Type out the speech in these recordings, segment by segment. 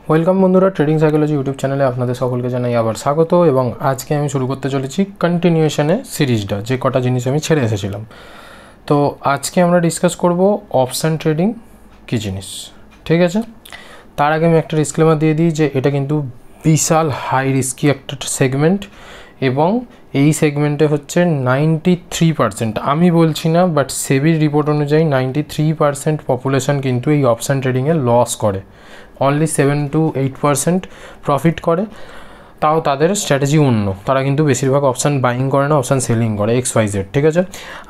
Welcome বন্ধুরা, trading psychology YouTube চ্যানেলে আপনাদের সকলকে জানাই আবার স্বাগত। এবং আজকে আমি শুরু করতে চলেছি কন্টিনিউশনে সিরিজটা, যে কটা জিনিস আমি ছেড়ে এসেছিলাম। তো আজকে আমরা ডিসকাস করব অপশান ট্রেডিং কী জিনিস, ঠিক আছে। তার আগে আমি একটা ডিসক্লেমার দিয়ে দিই যে এটা কিন্তু বিশাল হাই রিস্কি একটা সেগমেন্ট, এবং এই সেগমেন্টে হচ্ছে 93%, আমি বলছি না, বাট সেবির রিপোর্ট অনুযায়ী 93% পপুলেশন কিন্তু এই অপশান ট্রেডিংয়ে লস করে, অনলি 7 to 8% প্রফিট করে। তাও তাদের স্ট্র্যাটেজি অন্য, তারা কিন্তু বেশিরভাগ অপশান বাইং করে না, অপশান সেলিং করে, XYZ, ঠিক আছে।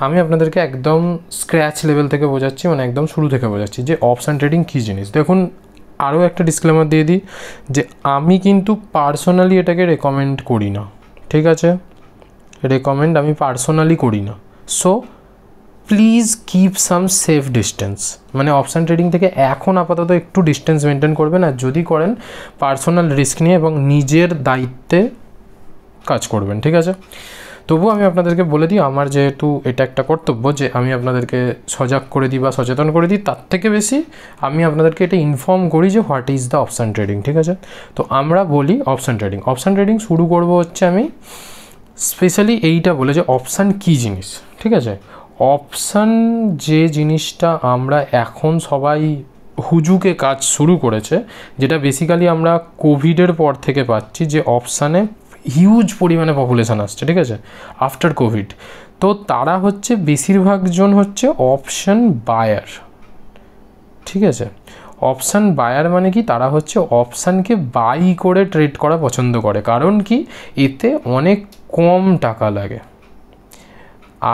আমি আপনাদেরকে একদম স্ক্র্যাচ লেভেল থেকে বোঝাচ্ছি, মানে একদম শুরু থেকে বোঝাচ্ছি যে অপশান ট্রেডিং কী জিনিস। দেখুন, আরও একটা ডিসক্লেমার দিয়ে দিই যে আমি কিন্তু পার্সোনালি এটাকে রেকমেন্ড করি না, ঠিক আছে। রেকমেন্ড আমি পার্সোনালি করি না। So please keep some safe distance, মানে অপশান ট্রেডিং থেকে এখন আপাতত একটু ডিস্টেন্স মেনটেন করবেন। আর যদি করেন, পার্সোনাল রিস্ক নিয়ে এবং নিজের দায়িত্বে কাজ করবেন, ঠিক আছে। তবুও আমি আপনাদেরকে বলে দিই, আমার যেহেতু এটা একটা কর্তব্য যে আমি আপনাদেরকে সজাগ করে দিই বা সচেতন করে দিই, তার থেকে বেশি আমি আপনাদেরকে এটা ইনফর্ম করি যে what is the option trading, ঠিক আছে। তো আমরা বলি অপশান ট্রেডিং শুরু করব হচ্ছে আমি স্পেশালি এইটা বলে যে অপশান কী জিনিস, ঠিক আছে। অপশান যে জিনিসটা আমরা এখন সবাই হুজুকে কাজ শুরু করেছে, যেটা বেসিক্যালি আমরা কোভিডের পর থেকে পাচ্ছি, যে অপশানে হিউজ পরিমাণে পপুলেশান আসছে, ঠিক আছে, আফটার কোভিড। তো তারা হচ্ছে বেশিরভাগজন হচ্ছে অপশান বায়ার, ঠিক আছে। অপশান বায়ার মানে কি, তারা হচ্ছে অপশানকে বাই করে ট্রেড করা পছন্দ করে। কারণ কি, এতে অনেক কম টাকা লাগে,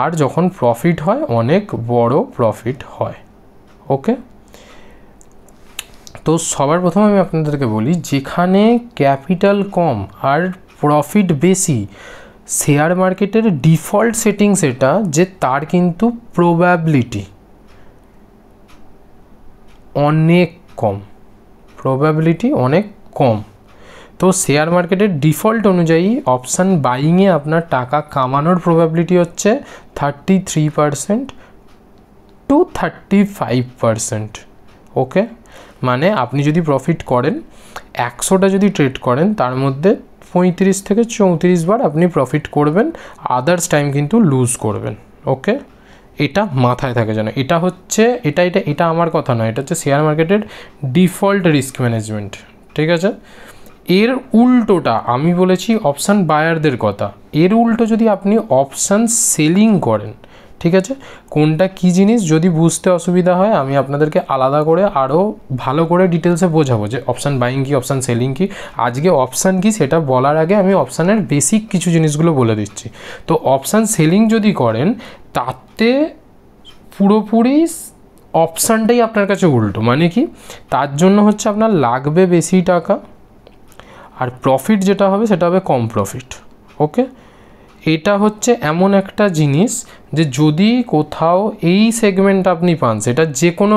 আর যখন প্রফিট হয় অনেক বড় প্রফিট হয়, ওকে। তো সবার প্রথমে আমি আপনাদেরকে বলি, যেখানে ক্যাপিটাল কম আর প্রফিট বেশি, শেয়ার মার্কেটের ডিফল্ট সেটিংস এটা যে তার কিন্তু প্রবাবিলিটি অনেক কম। তো শেয়ার মার্কেটের ডিফল্ট অনুযায়ী অপশান বাইংয়ে আপনার টাকা কামানোর প্রবাবিলিটি হচ্ছে 33% to 35%, ওকে। মানে আপনি যদি প্রফিট করেন, 100টা যদি ট্রেড করেন, তার মধ্যে 35 থেকে 34 বার আপনি প্রফিট করবেন, আদার্স টাইম কিন্তু লুজ করবেন, ওকে। এটা মাথায় থাকে যেন, এটা হচ্ছে এটা আমার কথা নয়, এটা হচ্ছে শেয়ার মার্কেটের ডিফল্ট রিস্ক ম্যানেজমেন্ট, ঠিক আছে। এর উল্টোটা আমি বলেছি অপশান বায়ারদের কথা। এর উল্টো যদি আপনি অপশান সেলিং করেন, ঠিক আছে, কোনটা কী জিনিস যদি বুঝতে অসুবিধা হয়, আমি আপনাদেরকে আলাদা করে আরও ভালো করে ডিটেলসে বোঝাবো যে অপশান বাইং কী, অপশান সেলিং কী। আজকে অপশান কী সেটা বলার আগে আমি অপশানের বেসিক কিছু জিনিসগুলো বলে দিচ্ছি। তো অপশান সেলিং যদি করেন, তাতে পুরোপুরি অপশানটাই আপনার কাছে উল্টো। মানে কি, তার জন্য হচ্ছে আপনার লাগবে বেশি টাকা, আর প্রফিট যেটা হবে সেটা হবে কম প্রফিট, ওকে। এটা হচ্ছে এমন একটা জিনিস যে যদি কোথাও এই সেগমেন্ট আপনি পান, সেটা যে কোনো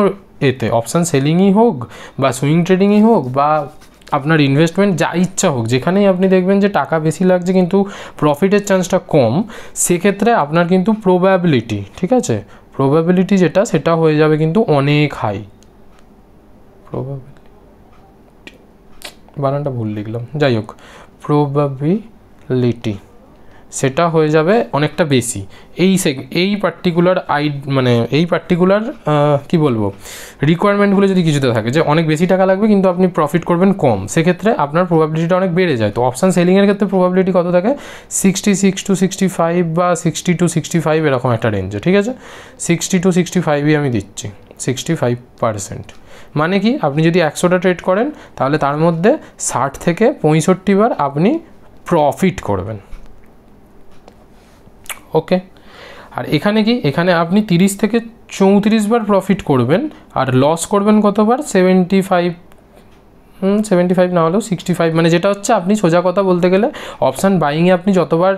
এতে, অপশান সেলিংই হোক বা সুইং ট্রেডিংই হোক বা আপনার ইনভেস্টমেন্ট যা ইচ্ছা হোক, যেখানেই আপনি দেখবেন যে টাকা বেশি লাগছে কিন্তু প্রফিটের চান্সটা কম, সেক্ষেত্রে আপনার কিন্তু প্রবাবিলিটি, ঠিক আছে, প্রবাবিলিটি যেটা সেটা হয়ে যাবে কিন্তু অনেক হাই। বানানটা ভুল লিখলাম, যাই হোক, প্রবাবিলিটি সেটা হয়ে যাবে অনেকটা বেশি। এই পার্টিকুলার কী বলবো, রিকোয়ারমেন্টগুলো যদি কিছুতে থাকে যে অনেক বেশি টাকা লাগবে কিন্তু আপনি প্রফিট করবেন কম, সেক্ষেত্রে আপনার প্রবাবিলিটিটা অনেক বেড়ে যায়। তো অপশান সেলিংয়ের ক্ষেত্রে প্রবাবিলিটি কত থাকে, 66 to 65 বা 60 to 65 এরকম একটা রেঞ্জে, ঠিক আছে। 60 to 65ই আমি দিচ্ছি, 65%। মানে কি, আপনি যদি 100টা ট্রেড করেন, তাহলে তার মধ্যে 60 থেকে 65 বার আপনি প্রফিট করবেন, ওকে। আর এখানে কি, এখানে আপনি 30 থেকে 34 বার প্রফিট করবেন, আর লস করবেন কতবার, 75 না হলেও 65। মানে যেটা হচ্ছে, আপনি সোজা কথা বলতে গেলে অপশান বাইংয়ে আপনি যতবার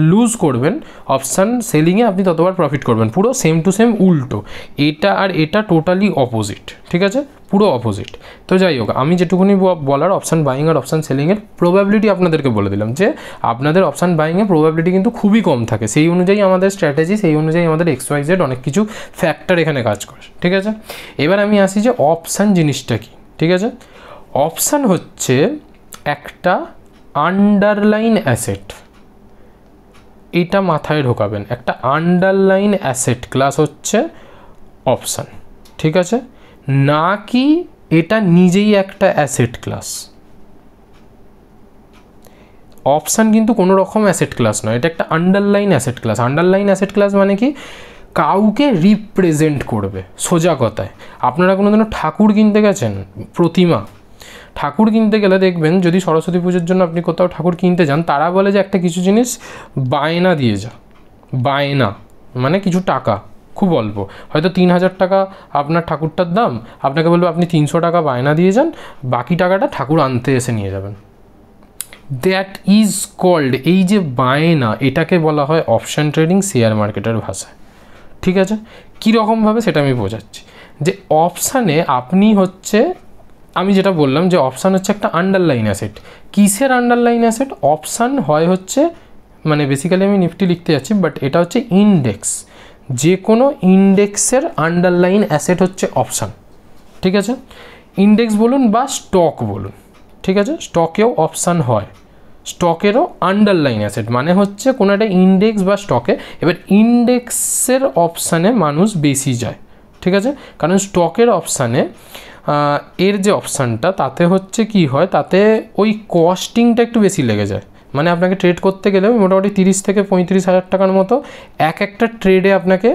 লুজ করবেন, অপশান সেলিংয়ে আপনি ততবার প্রফিট করবেন, পুরো সেম টু সেম উল্টো। এটা আর এটা টোটালি অপোজিট, ঠিক আছে, পুরো অপোজিট। তো যাই হোক, আমি যেটুকুনি বলার অপশান বাইং আর অপশান সেলিংয়ের প্রবাবিলিটি আপনাদেরকে বলে দিলাম, যে আপনাদের অপশান বাইংয়ে প্রবাবিলিটি কিন্তু খুবই কম থাকে। সেই অনুযায়ী আমাদের স্ট্র্যাটেজি, সেই অনুযায়ী আমাদের XYZ অনেক কিছু ফ্যাক্টর এখানে কাজ করে, ঠিক আছে। এবার আমি আসি যে অপশান জিনিসটা কি, ঠিক আছে। অপশান হচ্ছে একটা আন্ডারলাইন অ্যাসেট, এটা মাথায় ঢোকাবেন, একটা আন্ডারলাইন অ্যাসেট ক্লাস হচ্ছে অপশান, ঠিক আছে, না কি এটা নিজেই একটা অ্যাসেট ক্লাস। অপশান কিন্তু কোনো রকম অ্যাসেট ক্লাস নয়, এটা একটা underline asset class. Underline asset class মানে কি, কাউকে রিপ্রেজেন্ট করবে। সোজা কথায়, আপনারা কোনো দিনও ঠাকুর কিনতে গেছেন, প্রতিমা, ঠাকুর কিনতে গেলে দেখবেন যদি সরস্বতী পুজোর জন্য আপনি কোথাও ঠাকুর কিনতে যান, তারা বলে যে একটা কিছু জিনিস বায়না দিয়ে যা। বায়না মানে কিছু টাকা, খুব অল্প, হয়তো 3000 টাকা আপনার ঠাকুরটার দাম, আপনাকে বলবো আপনি 300 টাকা বায়না দিয়ে যান, বাকি টাকাটা ঠাকুর আনতে এসে নিয়ে যাবেন। দ্যাট ইজ কল্ড, এই যে বায়না, এটাকে বলা হয় অপশান ট্রেডিং শেয়ার মার্কেটের ভাষায়, ঠিক আছে। কীরকমভাবে সেটা আমি বোঝাচ্ছি, যে অপশানে আপনি হচ্ছে, আমি যেটা বললাম যে অপশান হচ্ছে একটা আন্ডারলাইন অ্যাসেট। কিসের আন্ডারলাইন অ্যাসেট? অপশান হয় হচ্ছে, মানে বেসিক্যালি আমি নিফটি লিখতে যাচ্ছি, বাট এটা হচ্ছে ইন্ডেক্স, যে কোনো ইন্ডেক্সের আন্ডারলাইন অ্যাসেট হচ্ছে অপশান, ঠিক আছে। ইন্ডেক্স বলুন বা স্টক বলুন, ঠিক আছে, স্টকেও অপশান হয়, স্টকেরও আন্ডারলাইন অ্যাসেট মানে হচ্ছে কোনো একটা ইন্ডেক্স বা স্টকে। এবার ইন্ডেক্সের অপশানে মানুষ বেশি যায়, ঠিক আছে, কারণ স্টকের অপশানে এর যে অপশানটা তাতে হচ্ছে কি হয়, তাতে ওই কস্টিংটা একটু বেশি লেগে যায়। মানে আপনাকে ট্রেড করতে গেলে মোটামুটি 30 থেকে 35,000 টাকার মতো একটা ট্রেডে আপনাকে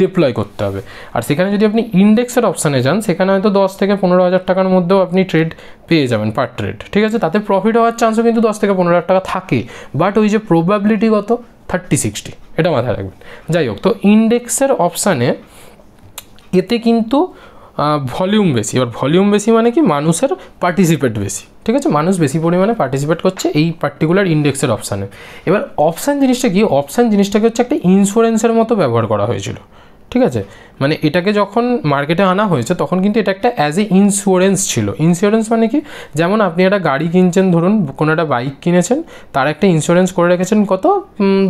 ডিপ্লয় করতে হবে। আর সেখানে যদি আপনি ইন্ডেক্সের অপশানে যান, সেখানে হয়তো 10 থেকে 15,000 টাকার মধ্যেও আপনি ট্রেড পেয়ে যাবেন পার ট্রেড, ঠিক আছে। তাতে প্রফিট হওয়ার চান্সও কিন্তু 10 থেকে 15,000 টাকা থাকে, বাট ওই যে প্রবাবিলিটি কত, 30-60, এটা মাথায় রাখবেন। যাই হোক, তো ইন্ডেক্সের অপশানে এতে কিন্তু ভলিউম বেশি। এবার ভলিউম বেশি মানে কি, মানুষের পার্টিসিপেট বেশি, ঠিক আছে, মানুষ বেশি পরিমাণে পার্টিসিপেট করছে এই পার্টিকুলার ইন্ডেক্সের অপশানে। এবার অপশান জিনিসটা কি, অপশান জিনিসটাকে হচ্ছে একটা ইন্স্যুরেন্সের মতো ব্যবহার করা হয়েছিল, ঠিক আছে। মানে এটাকে যখন মার্কেটে আনা হয়েছে তখন কিন্তু এটা একটা অ্যাজ এ ইন্স্যুরেন্স ছিল। ইন্স্যুরেন্স মানে কি, যেমন আপনি একটা গাড়ি কিনছেন, ধরুন কোনো একটা বাইক কিনেছেন, তার একটা ইন্স্যুরেন্স করে রেখেছেন, কত,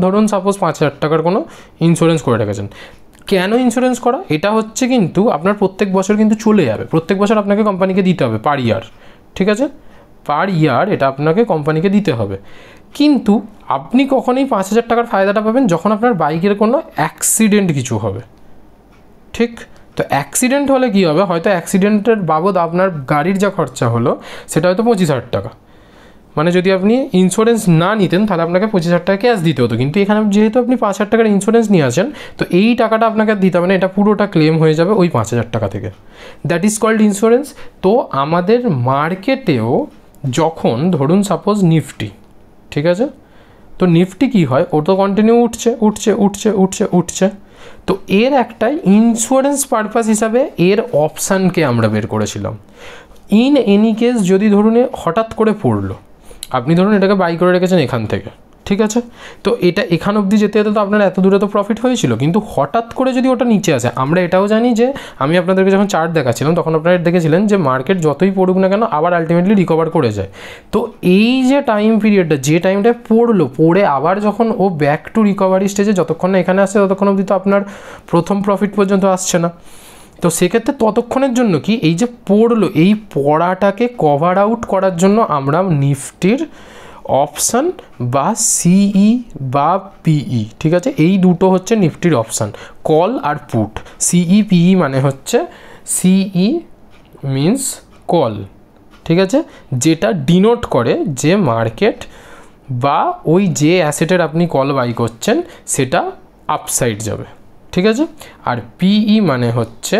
ধরুন সাপোজ 5,000 টাকার কোনো ইন্স্যুরেন্স করে রেখেছেন। কেন ইন্স্যুরেন্স করা, এটা হচ্ছে কিন্তু আপনার প্রত্যেক বছর কিন্তু চলে যাবে, প্রত্যেক বছর আপনাকে কোম্পানিকে দিতে হবে পার ইয়ার, ঠিক আছে, পার ইয়ার এটা আপনাকে কোম্পানিকে দিতে হবে। কিন্তু আপনি কখনোই 5,000 টাকার ফায়দাটা পাবেন যখন আপনার বাইকের কোনো অ্যাক্সিডেন্ট কিছু হবে, ঠিক। তো অ্যাক্সিডেন্ট হলে কী হবে, হয়তো অ্যাক্সিডেন্টের বাবদ আপনার গাড়ির যা খরচা হলো সেটা হয়তো 25,000 টাকা, মানে যদি আপনি ইন্স্যুরেন্স না নিতেন তাহলে আপনাকে 25,000 টাকা ক্যাশ দিতে হতো। কিন্তু এখানে যেহেতু আপনি 5,000 টাকার ইন্স্যুরেন্স নিয়ে আসেন, তো এই টাকাটা আপনাকে দিতে হবে না, এটা পুরোটা ক্লেম হয়ে যাবে ওই 5,000 টাকা থেকে। That is called insurance. তো আমাদের মার্কেটেও যখন ধরুন সাপোজ নিফটি, ঠিক আছে, তো নিফটি কী হয়, ও তো কন্টিনিউ উঠছে উঠছে উঠছে উঠছে উঠছে, তো এর একটা ইন্স্যুরেন্স পারপাস হিসাবে এর অপশানকে আমরা বের করেছিলাম। ইন এনি কেস যদি ধরুন হঠাৎ করে পড়লো, আপনি ধরুন এটাকে বাই করে রেখেছেন এখান থেকে, ঠিক আছে, তো এটা এখান অবধি যেতে যেতে তো আপনার এত দূরে তো প্রফিট হয়েছিল, কিন্তু হঠাৎ করে যদি ওটা নিচে আসে, আমরা এটাও জানি যে আমি আপনাদেরকে যখন চার্ট দেখাচ্ছিলাম তখন আপনারা দেখেছিলেন যে মার্কেট যতই পড়ুক না কেন আবার আলটিমেটলি রিকভার করে যায়। তো এই যে টাইম পিরিয়ডটা, যে টাইমটা পড়লো, পড়ে আবার যখন ও ব্যাক টু রিকভারি স্টেজে যতক্ষণ না এখানে আসছে ততক্ষণ অবধি তো আপনার প্রথম প্রফিট পর্যন্ত আসছে না। তো সেক্ষেত্রে ততক্ষণের জন্য কি, এই যে পড়লো, এই পড়াটাকে কভার আউট করার জন্য আমরা নিফটির অপশান বা সিই বা পিই, ঠিক আছে, এই দুটো হচ্ছে নিফটির অপশান, কল আর পুট। সিই পিই মানে হচ্ছে, সিই মিন্স কল, ঠিক আছে, যেটা ডিনোট করে যে মার্কেট বা ওই যে অ্যাসেটের আপনি কল বাই করছেন সেটা আপসাইড যাবে, ঠিক আছে। আর পিই মানে হচ্ছে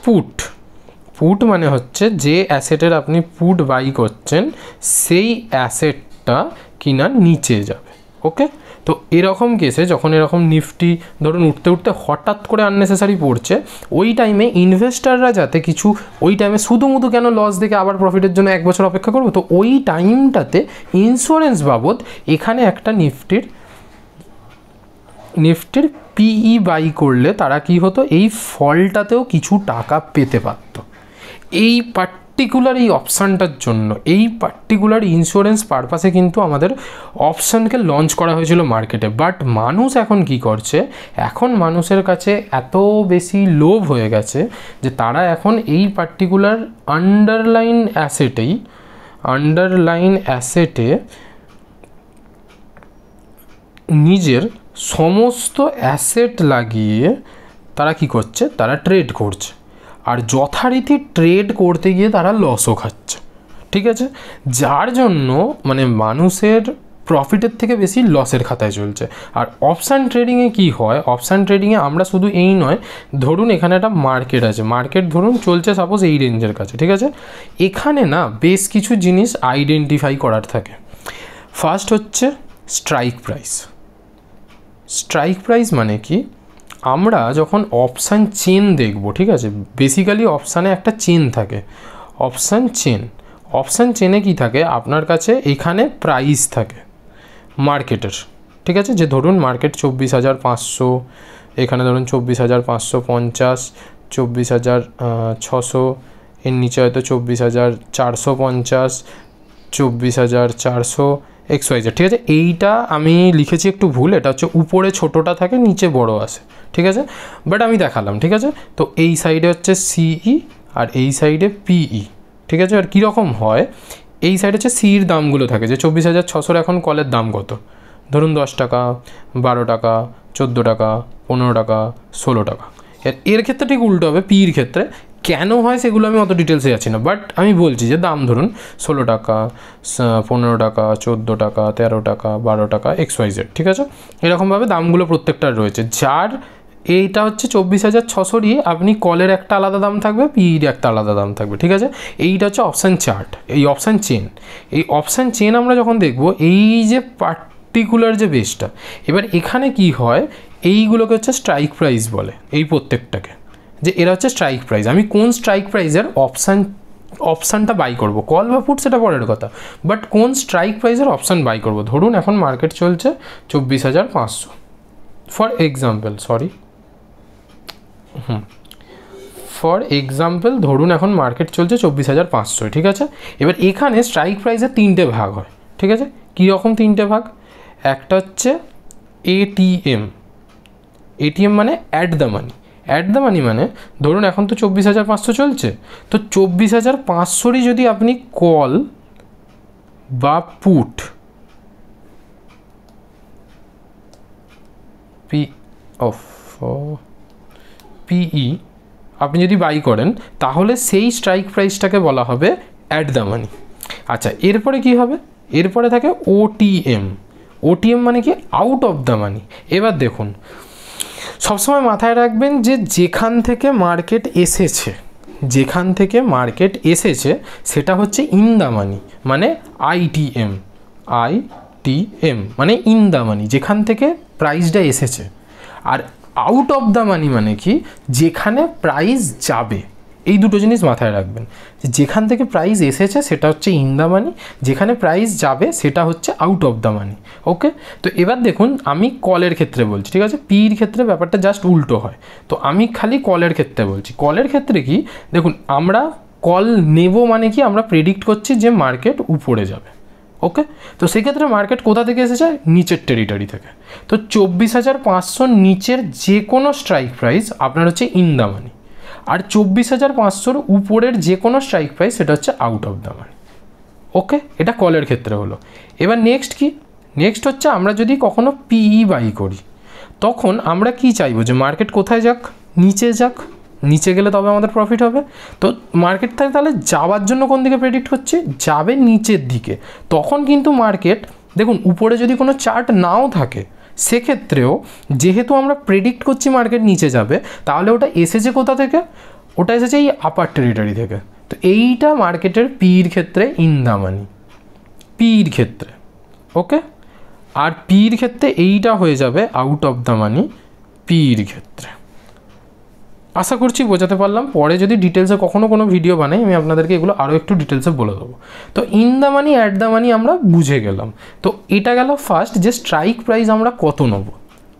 পুট, পুট মানে হচ্ছে যে অ্যাসেটের আপনি পুট বাই করছেন সেই অ্যাসেটটা কিনা নিচে যাবে, ওকে। তো এরকম কেসে যখন এরকম নিফটি ধরুন উঠতে উঠতে হঠাৎ করে আননেসেসারি পড়ছে, ওই টাইমে ইনভেস্টাররা যাতে কিছু, ওই টাইমে শুধুমুধু কেন লস দেখে আবার প্রফিটের জন্য 1 বছর অপেক্ষা করবো, তো ওই টাইমটাতে ইন্স্যুরেন্স বাবদ এখানে একটা নিফটির পিই বাই করলে তারা কি হতো, এই ফলটাতেও কিছু টাকা পেতে পারত। এই পার্টিকুলার এই অপশানটার জন্য, এই পার্টিকুলার ইন্স্যুরেন্স পারপাসে কিন্তু আমাদের অপশানকে লঞ্চ করা হয়েছিল মার্কেটে। বাট মানুষ এখন কি করছে, এখন মানুষের কাছে এত বেশি লোভ হয়ে গেছে যে তারা এখন এই পার্টিকুলার আন্ডারলাইন অ্যাসেটেই আন্ডারলাইন অ্যাসেটে নিজের সমস্ত অ্যাসেট লাগিয়ে তারা কি করছে, তারা ট্রেড করছে, আর যথারীতি ট্রেড করতে গিয়ে তারা লসও খাচ্ছে, ঠিক আছে, যার জন্য মানে মানুষের প্রফিটের থেকে বেশি লসের খাতায় চলছে। আর অপশান ট্রেডিংয়ে কি হয়, অপশান ট্রেডিংয়ে আমরা শুধু এই নয়, ধরুন এখানে একটা মার্কেট আছে, মার্কেট ধরুন চলছে সাপোজ এই রেঞ্জের কাছে, ঠিক আছে, এখানে না বেশ কিছু জিনিস আইডেন্টিফাই করার থাকে। ফার্স্ট হচ্ছে স্ট্রাইক প্রাইস। স্ট্রাইক প্রাইস মানে কি, আমরা যখন অপশান চেন দেখব, ঠিক আছে, বেসিক্যালি অপশানে একটা চেন থাকে, অপশান চেন। অপশান চেনে কি থাকে, আপনার কাছে এখানে প্রাইস থাকে মার্কেটের, ঠিক আছে, যে ধরুন মার্কেট 24,500, এখানে ধরুন 24,550, 24,600, এর নিচে হয়তো 24,450, 24,400 XYZ, ঠিক আছে। এইটা আমি লিখেছি একটু ভুল, এটা হচ্ছে উপরে ছোটোটা থাকে, নিচে বড় আসে, ঠিক আছে, বাট আমি দেখালাম, ঠিক আছে। তো এই সাইডে হচ্ছে সিই আর এই সাইডে পিই, ঠিক আছে। আর কীরকম হয়, এই সাইডে হচ্ছে সির দামগুলো থাকে, যে 24,600 এখন কলের দাম কত, ধরুন 10 টাকা, 12 টাকা, 14 টাকা, 15 টাকা, 16 টাকা। এর ক্ষেত্রে ঠিক উল্টো হবে, পির ক্ষেত্রে কেন হয় সেগুলো আমি অত ডিটেলসে যাচ্ছি না, বাট আমি বলছি যে দাম ধরুন 16 টাকা, 15 টাকা, 14 টাকা, 13 টাকা, 12 টাকা, XYZ, ঠিক আছে, এরকমভাবে দামগুলো প্রত্যেকটার রয়েছে। যার এইটা হচ্ছে 24,600ই আপনি কলের একটা আলাদা দাম থাকবে, পির একটা আলাদা দাম থাকবে, ঠিক আছে। এইটা হচ্ছে অপশান চার্ট, এই অপশান চেন। এই অপশান চেন আমরা যখন দেখব, এই যে পার্টিকুলার যে বেসটা, এবার এখানে কি হয়, এইগুলোকে হচ্ছে স্ট্রাইক প্রাইস বলে, এই প্রত্যেকটাকে, যে এরা হচ্ছে স্ট্রাইক প্রাইস। আমি কোন স্ট্রাইক প্রাইসের অপশানটা বাই করব, কল বা পুট সেটা পরের কথা, বাট কোন স্ট্রাইক প্রাইসের অপশান বাই করব। ধরুন এখন মার্কেট চলছে 24,500 ফর এক্সাম্পল, ধরুন এখন মার্কেট চলছে 24,500, ঠিক আছে। এবার এখানে স্ট্রাইক প্রাইসের 3টে ভাগ হয়, ঠিক আছে। কীরকম 3টে ভাগ, একটা হচ্ছে এটিএম মানে at the money. At the money মানে ধরুন এখন তো 24,500 চলছে, তো 24,500ই যদি আপনি কল বা পুট পিই আপনি যদি বাই করেন, তাহলে সেই স্ট্রাইক প্রাইসটাকে বলা হবে অ্যাট দ্য মানি। আচ্ছা, এরপরে কি হবে, এরপরে থাকে ওটিএম মানে কি, আউট অফ দ্য মানি। এবার দেখুন, সবসময় মাথায় রাখবেন যে যেখান থেকে মার্কেট এসেছে সেটা হচ্ছে ইন দ্য মানি, মানে আইটিএম মানে ইন দ্য মানি, যেখান থেকে প্রাইসটা এসেছে। আর আউট অফ দ্য মানি মানে কি, যেখানে প্রাইস যাবে। এই দুটো জিনিস মাথায় রাখবেন, যেখান থেকে প্রাইস এসেছে সেটা হচ্ছে ইন দ্য মানি, যেখানে প্রাইস যাবে সেটা হচ্ছে আউট অফ দ্য মানি। ওকে, তো এবার দেখুন আমি কলের ক্ষেত্রে বলছি, ঠিক আছে, পির ক্ষেত্রে ব্যাপারটা জাস্ট উল্টো হয়, তো আমি খালি কলের ক্ষেত্রে বলছি। কলের ক্ষেত্রে কি, দেখুন আমরা কল নেব মানে কি, আমরা প্রেডিক্ট করছি যে মার্কেট উপরে যাবে। ওকে, তো সেক্ষেত্রে মার্কেট কোথা থেকে এসেছে, নিচের টেরিটরি থেকে। তো 24,500 নিচের যে কোনো স্ট্রাইক প্রাইস আপনার হচ্ছে ইন দ্য মানি, আর 24,500 উপরের যে কোনো স্ট্রাইক প্রাইস সেটা হচ্ছে আউট অফ দ্য মানি। ওকে, এটা কলের ক্ষেত্রে হলো। এবার নেক্সট কি, নেক্সট হচ্ছে আমরা যদি কখনো পিই বাই করি, তখন আমরা কি চাইবো, যে মার্কেট কোথায় যাক, নিচে যাক, নিচে গেলে তবে আমাদের প্রফিট হবে। তো মার্কেট থেকে তাহলে যাওয়ার জন্য কোন দিকে প্রেডিক্ট করছে, যাবে নিচের দিকে। তখন কিন্তু মার্কেট দেখুন, উপরে যদি কোনো চার্ট নাও থাকে, সেক্ষেত্রেও যেহেতু আমরা প্রেডিক্ট করছি মার্কেট নিচে যাবে, তাহলে ওটা এসেছে কোথা থেকে, ওটা এসেছে এই আপার টেরিটরি থেকে। তো এইটা মার্কেটের পির ক্ষেত্রে ইন দ্য মানি, পির ক্ষেত্রে। ওকে, আর পির ক্ষেত্রে এইটা হয়ে যাবে আউট অফ দ্য মানি পির ক্ষেত্রে। আশা করছি বোঝাতে পারলাম। পরে যদি ডিটেলসে কখনো কোনো ভিডিও বানাই, আমি আপনাদেরকে এগুলো আরও একটু ডিটেলসে বলে দেবো। তো in the money, at the money আমরা বুঝে গেলাম। তো এটা গেল ফার্স্ট, যে স্ট্রাইক প্রাইস আমরা কত নেব,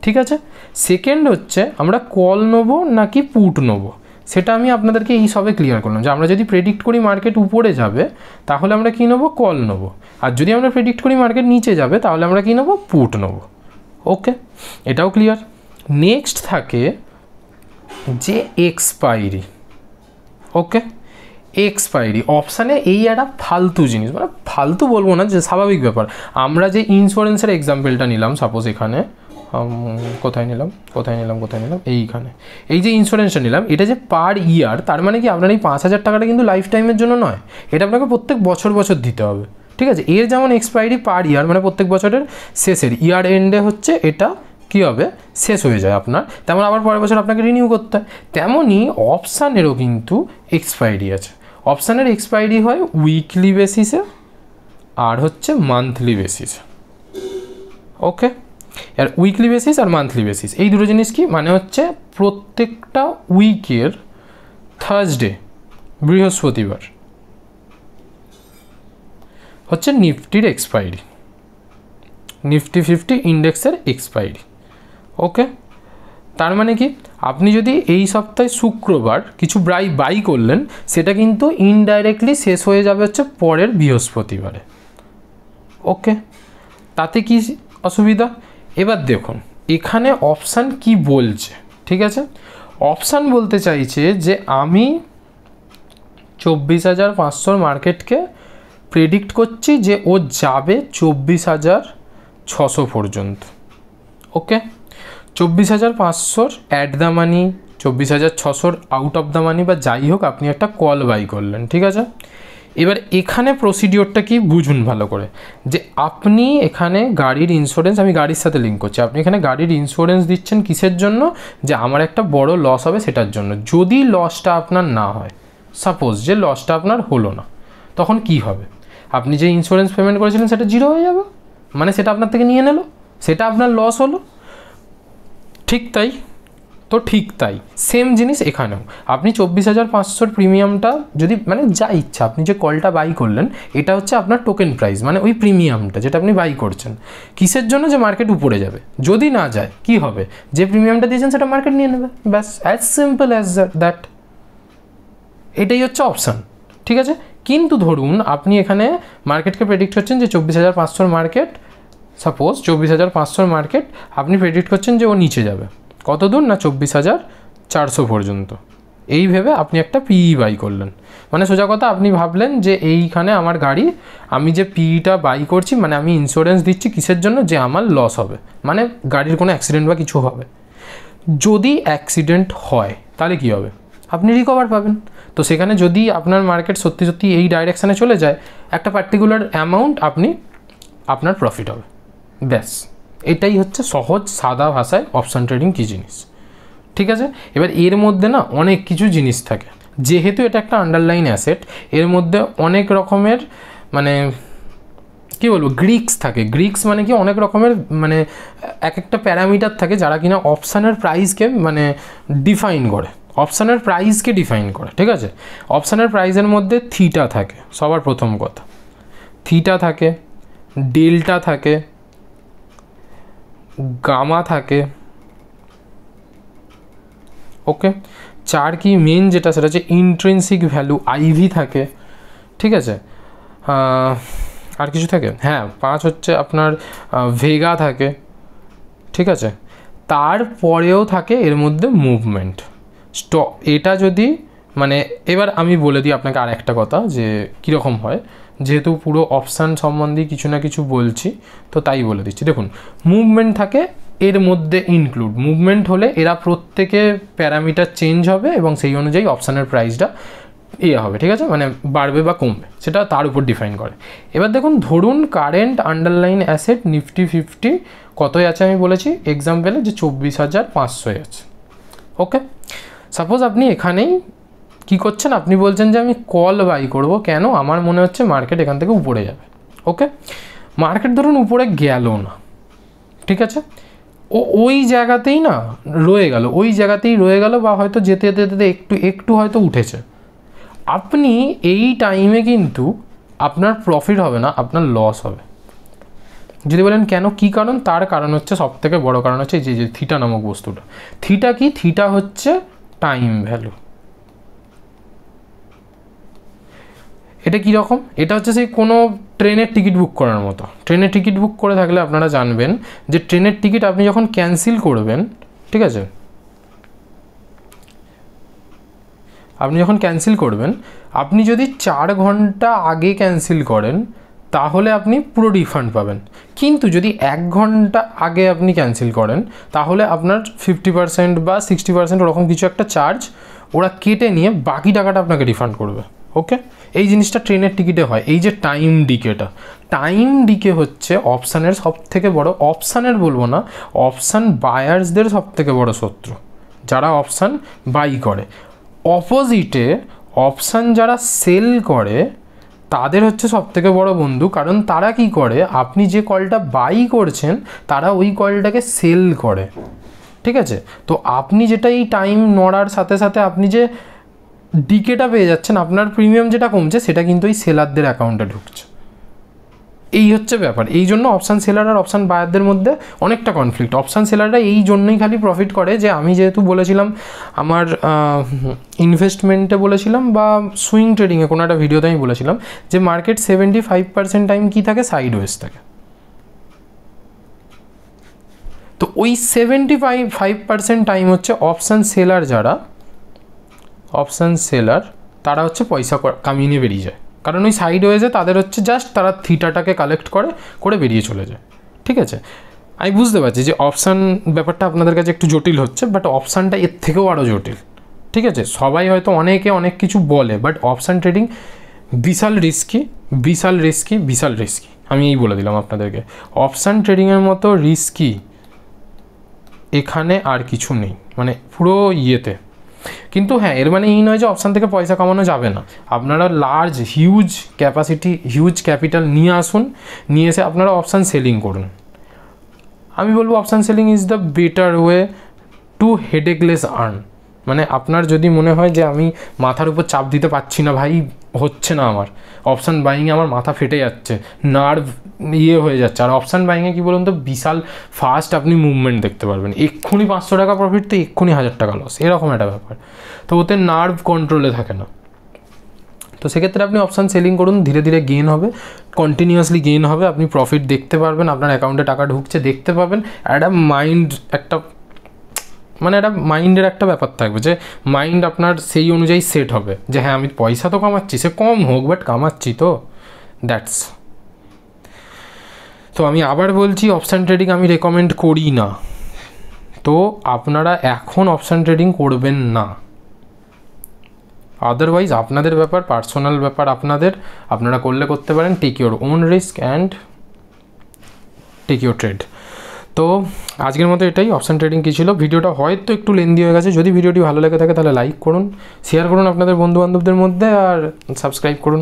ঠিক আছে। সেকেন্ড হচ্ছে আমরা কল নেবো নাকি পুট নেবো, সেটা আমি আপনাদেরকে এই সবে ক্লিয়ার করলাম, যে আমরা যদি প্রেডিক্ট করি মার্কেট উপরে যাবে, তাহলে আমরা কী নেবো, কল নেবো। আর যদি আমরা প্রেডিক্ট করি মার্কেট নিচে যাবে, তাহলে আমরা কী নেবো, পুট নেবো। ওকে, এটাও ক্লিয়ার। নেক্সট থাকে যে এক্সপাইরি। ওকে, এক্সপায়ারি। অপশানে এই একটা ফালতু জিনিস, মানে ফালতু বলবো না, যে স্বাভাবিক ব্যাপার। আমরা যে ইন্স্যুরেন্সের এক্সাম্পলটা নিলাম, সাপোজ এখানে কোথায় নিলাম এইখানে, এই যে ইন্স্যুরেন্সটা নিলাম, এটা যে পার ইয়ার, তার মানে কি আপনার এই 5,000 টাকাটা কিন্তু লাইফ টাইমের জন্য নয়, এটা আপনাকে প্রত্যেক বছর দিতে হবে, ঠিক আছে। এর যেমন এক্সপায়ারি পার ইয়ার, মানে প্রত্যেক বছরের শেষের ইয়ার এন্ডে হচ্ছে এটা কী হবে, শেষ হয়ে যায় আপনার, তেমন আবার পরের বছর আপনাকে রিনিউ করতে হয়। তেমনই অপশানেরও কিন্তু এক্সপায়ারি আছে। অপশানের এক্সপায়ারি হয় উইকলি বেসিসে আর হচ্ছে মান্থলি বেসিসে। ওকে, আর উইকলি বেসিস আর মান্থলি বেসিস এই দুটো জিনিস কি মানে হচ্ছে প্রত্যেকটা উইকের থার্সডে, বৃহস্পতিবার হচ্ছে নিফটির এক্সপায়ারি, নিফটি 50 ইন্ডেক্সের এক্সপায়ারি। ওকে, তার মানে কি আপনি যদি এই সপ্তাহে শুক্রবার কিছু বাই করলেন, সেটা কিন্তু ইনডাইরেক্টলি শেষ হয়ে যাবে হচ্ছে পরের বৃহস্পতিবারে। ওকে, তাতে কি অসুবিধা? এবার দেখুন এখানে অপশান কি বলছে, ঠিক আছে। অপশান বলতে চাইছে যে আমি 24,500 মার্কেটকে প্রেডিক্ট করছি যে ও যাবে 24,600 পর্যন্ত। ওকে, 24,500 at the money, 24,600 out of the money, বা যাই হোক আপনি একটা কল বাই করলেন, ঠিক আছে। এবার এখানে প্রসিডিওরটা কি বুঝুন ভালো করে, যে আপনি এখানে গাড়ির ইন্স্যুরেন্স, আমি গাড়ির সাথে লিঙ্ক করছি, আপনি এখানে গাড়ির ইন্স্যুরেন্স দিচ্ছেন কিসের জন্য, যে আমার একটা বড় লস হবে সেটার জন্য। যদি লসটা আপনার না হয়, সাপোজ যে লসটা আপনার হলো না, তখন কি হবে? আপনি যে ইন্স্যুরেন্স পেমেন্ট করেছিলেন সেটা জিরো হয়ে যাবে, মানে সেটা আপনার থেকে নিয়ে নিল, সেটা আপনার লস হলো। ঠিক তাই তো, ঠিক তাই সেম জিনিস এখানেও। আপনি 24,500 প্রিমিয়ামটা যদি, মানে যা ইচ্ছা, আপনি যে কলটা বাই করলেন এটা হচ্ছে আপনার টোকেন প্রাইস, মানে ওই প্রিমিয়ামটা যেটা আপনি বাই করছেন। কিসের জন্য? যে মার্কেট উপরে যাবে। যদি না যায় কি হবে? যে প্রিমিয়ামটা দিয়েছেন সেটা মার্কেট নিয়ে নেবে, ব্যাস, অ্যাজ সিম্পল অ্যাজ দ্যাট। এটাই হচ্ছে অপশান, ঠিক আছে। কিন্তু ধরুন আপনি এখানে মার্কেটকে প্রেডিক্ট করছেন যে 24,500 মার্কেট, সাপোজ 24,500 মার্কেট আপনি প্রেডিক্ট করছেন যে ও নিচে যাবে কত দূর না 24,400 পর্যন্ত। এই ভেবে আপনি একটা পিই বাই করলেন, মানে সোজা কথা আপনি ভাবলেন যে এইখানে আমার গাড়ি, আমি যে পিইটা বাই করছি, মানে আমি ইন্স্যুরেন্স দিচ্ছি কিসের জন্য, যে আমার লস হবে, মানে গাড়ির কোনো অ্যাক্সিডেন্ট বা কিছু হবে। যদি অ্যাক্সিডেন্ট হয় তাহলে কি হবে? আপনি রিকভার পাবেন। তো সেখানে যদি আপনার মার্কেট সত্যি সত্যি এই ডাইরেকশানে চলে যায়, একটা পার্টিকুলার অ্যামাউন্ট আপনার প্রফিট হবে, ব্যাস। এটাই হচ্ছে সহজ সাদা ভাষায় অপশান ট্রেডিং কী জিনিস, ঠিক আছে। এবার এর মধ্যে না অনেক কিছু জিনিস থাকে, যেহেতু এটা একটা আন্ডারলাইন অ্যাসেট, এর মধ্যে অনেক রকমের মানে কী বলবো গ্রিক্স থাকে। গ্রিক্স মানে কি অনেক রকমের মানে এক একটা প্যারামিটার থাকে যারা কিনা অপশানের প্রাইসকে মানে ডিফাইন করে, অপশানের প্রাইসকে ডিফাইন করে, ঠিক আছে। অপশানের প্রাইসের মধ্যে থিটা থাকে, সবার প্রথম কথা থিটা থাকে, ডেল্টা থাকে, গামা থাকে। ওকে, চার কি মেন যেটা সেটা হচ্ছে ইন্ট্রিনসিক ভ্যালু, আইভি থাকে, ঠিক আছে। আর কিছু থাকে, হ্যাঁ 5 হচ্ছে আপনার ভেগা থাকে, ঠিক আছে। তারপরেও থাকে এর মধ্যে মুভমেন্ট স্টক। এটা যদি মানে এবার আমি বলে দিই আপনাকে আর একটা কথা যে কীরকম হয়, যেহেতু পুরো অপশান সম্বন্ধে কিছু না কিছু বলছি তো তাই বলে দিচ্ছি। দেখুন মুভমেন্ট থাকে এর মধ্যে ইনক্লুড, মুভমেন্ট হলে এরা প্রত্যেকে প্যারামিটার চেঞ্জ হবে এবং সেই অনুযায়ী অপশানের প্রাইসটা হবে, ঠিক আছে, মানে বাড়বে বা কমবে সেটা তার উপর ডিফাইন করে। এবার দেখুন ধরুন কারেন্ট আন্ডারলাইন অ্যাসেট নিফটি 50 কতই আছে আমি বলেছি এক্সাম্পলে যে 24,500 আছে। ওকে, সাপোজ আপনি এখানেই কি করছেন, আপনি বলছেন যে আমি কল বাই করব, কেন? আমার মনে হচ্ছে মার্কেট এখান থেকে উপরে যাবে। ওকে, মার্কেট ধরুন উপরে গেল না, ঠিক আছে, ওই জায়গাতেই না রয়ে গেল, ওই জায়গাতেই রয়ে গেল, বা হয়তো যেতে যেতে যেতে একটু হয়তো উঠেছে। আপনি এই টাইমে কিন্তু আপনার প্রফিট হবে না, আপনার লস হবে। যদি বলেন কেন, কী কারণ? তার কারণ হচ্ছে সবথেকে বড় কারণ হচ্ছে যে থিটা নামক বস্তুটা। থিটা কি? থিটা হচ্ছে টাইম ভ্যালু। এটা কীরকম? এটা হচ্ছে সেই কোনো ট্রেনের টিকিট বুক করার মতো। ট্রেনের টিকিট বুক করে থাকলে আপনারা জানবেন যে ট্রেনের টিকিট আপনি যখন ক্যান্সেল করবেন, ঠিক আছে, আপনি যখন ক্যান্সেল করবেন, আপনি যদি 4 ঘন্টা আগে ক্যান্সেল করেন তাহলে আপনি পুরো রিফান্ড পাবেন। কিন্তু যদি 1 ঘন্টা আগে আপনি ক্যান্সেল করেন তাহলে আপনার 50% বা 60% ওরকম কিছু একটা চার্জ ওরা কেটে নিয়ে বাকি টাকাটা আপনাকে রিফান্ড করবে। ওকে, এই জিনিসটা ট্রেনের টিকিটে হয়। এই যে টাইম ডিকে হচ্ছে অপশানের সবথেকে বড়, অপশানের বলবো না, অপশান বায়ার্সদের সবথেকে বড় শত্রু, যারা অপশান বাই করে। অপোজিটে অপশান যারা সেল করে তাদের হচ্ছে সবথেকে বড় বন্ধু, কারণ তারা কি করে, আপনি যে কলটা বাই করছেন তারা ওই কলটাকে সেল করে। ঠিক আছে, তো আপনি যেটা এই টাইম নড়ার সাথে সাথে আপনি যে ডিকেটা পেয়ে যাচ্ছেন, আপনার প্রিমিয়াম যেটা কমছে সেটা কিন্তু ওই সেলারদের অ্যাকাউন্টে ঢুকছে। এই হচ্ছে ব্যাপার। এই জন্য অপশান সেলার আর অপশান বায়ারদের মধ্যে অনেকটা কনফ্লিক্ট। অপশান সেলাররা এই জন্যই খালি প্রফিট করে যে আমি যেহেতু বলেছিলাম আমার ইনভেস্টমেন্টে বলেছিলাম বা সুইং ট্রেডিংয়ে কোনো একটা ভিডিওতে আমি বলেছিলাম যে মার্কেট 75% টাইম কী থাকে, সাইডওয়েজ থাকে। তো ওই 75% টাইম হচ্ছে অপশান সেলার, যারা অপশান সেলার তারা হচ্ছে পয়সা কামিয়ে নিয়ে বেরিয়ে যায়, কারণ ওই সাইডওয়েজে তাদের হচ্ছে জাস্ট তারা থিটাটাকে কালেক্ট করে বেরিয়ে চলে যায়। ঠিক আছে, আমি বুঝতে পারছি যে অপশান ব্যাপারটা আপনাদের কাছে একটু জটিল হচ্ছে, বাট অপশানটা এর থেকেও আরও জটিল। ঠিক আছে, সবাই হয়তো অনেকে অনেক কিছু বলে, বাট অপশান ট্রেডিং বিশাল রিস্কি। আমি এই বলে দিলাম আপনাদেরকে, অপশান ট্রেডিংয়ের মতো রিস্কি এখানে আর কিছু নেই, মানে পুরো ইয়েতে। কিন্তু হ্যাঁ, এর মানে এই নয় যে অপশান থেকে পয়সা কামানো যাবে না। আপনারা হিউজ ক্যাপিটাল নিয়ে আসুন, নিয়ে এসে আপনারা অপশান সেলিং করুন। আমি বলবো option selling is the better way to headacheless earn. মানে আপনার যদি মনে হয় যে আমি মাথার উপর চাপ দিতে পারছি না ভাই, হচ্ছে না আমার, অপশান বাইংয়ে আমার মাথা ফেটে যাচ্ছে, নার্ভ হয়ে যাচ্ছে, আর অপশান বাইংয়ে কী বলুন তো, বিশাল ফাস্ট আপনি মুভমেন্ট দেখতে পারবেন, এক্ষুনি 500 টাকা প্রফিট তো এক্ষুনি 1000 টাকা লস, এরকম একটা ব্যাপার। তো ওতে নার্ভ কন্ট্রোলে থাকে না। তো সেক্ষেত্রে আপনি অপশান সেলিং করুন, ধীরে ধীরে গেইন হবে, কন্টিনিউয়াসলি গেইন হবে, আপনি প্রফিট দেখতে পারবেন, আপনার অ্যাকাউন্টে টাকা ঢুকছে দেখতে পাবেন। একটা মাইন্ডের একটা ব্যাপার থাকবে যে মাইন্ড আপনার সেই অনুযায়ী সেট হবে যে হ্যাঁ আমি পয়সা তো কামাচ্ছি, সে কম হোক বাট কামাচ্ছি, তো দ্যাটস। তো আমি আবার বলছি, অপশান ট্রেডিং আমি রেকমেন্ড করি না, তো আপনারা এখন অপশান ট্রেডিং করবেন না। আদারওয়াইজ আপনাদের ব্যাপার, পার্সোনাল ব্যাপার আপনারা করতে পারেন, take your own risk and take your trade. তো আজকের মতো এটাই, অপশান ট্রেডিং কী ছিল। ভিডিওটা হয়তো একটু লেন্দি হয়ে গেছে, যদি ভিডিওটি ভালো লেগে থাকে তাহলে লাইক করুন, শেয়ার করুন আপনাদের বন্ধুবান্ধবদের মধ্যে, আর সাবস্ক্রাইব করুন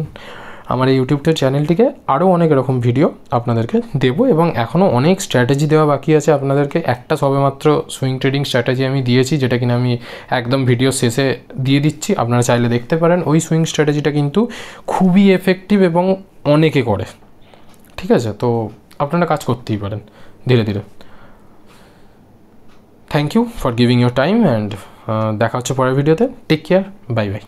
আমার এই ইউটিউব চ্যানেলটিকে। আরও অনেক এরকম ভিডিও আপনাদেরকে দেবো, এবং এখনও অনেক স্ট্র্যাটেজি দেওয়া বাকি আছে আপনাদেরকে। একটা সবেমাত্র সুইং ট্রেডিং স্ট্র্যাটেজি আমি দিয়েছি, যেটা কিনা আমি একদম ভিডিও শেষে দিয়ে দিচ্ছি, আপনারা চাইলে দেখতে পারেন। ওই সুইং স্ট্র্যাটেজিটা কিন্তু খুবই এফেক্টিভ এবং অনেকে করে। ঠিক আছে, তো আপনারা কাজ করতেই পারেন ধীরে ধীরে। Thank you for giving your time, and দেখা হচ্ছে পরের ভিডিওতে। Take care, bye by.